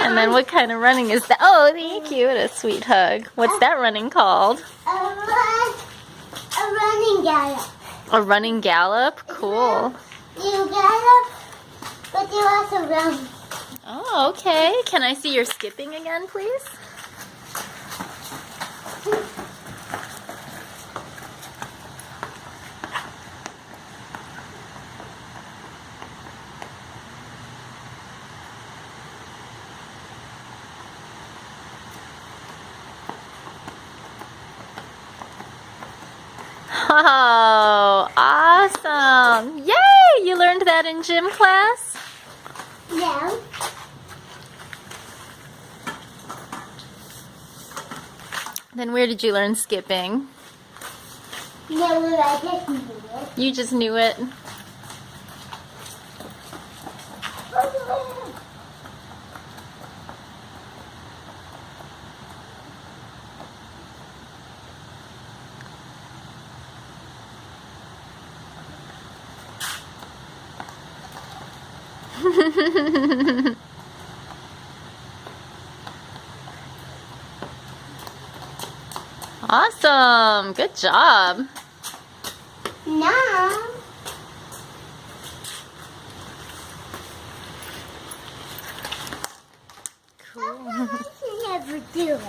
And then what kind of running is that? Oh, thank you. What a sweet hug. What's that running called? A running gallop. A running gallop? Cool. You gallop, but you also run. Oh, okay. Can I see your skipping again, please? Oh, awesome. Yay! You learned that in gym class? Yeah. Then where did you learn skipping? No, I just knew it. You just knew it. Awesome. Good job. No. Cool. I can never do it.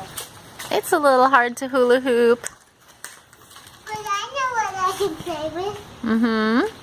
It's a little hard to hula hoop. But I know what I can play with. Mm-hmm.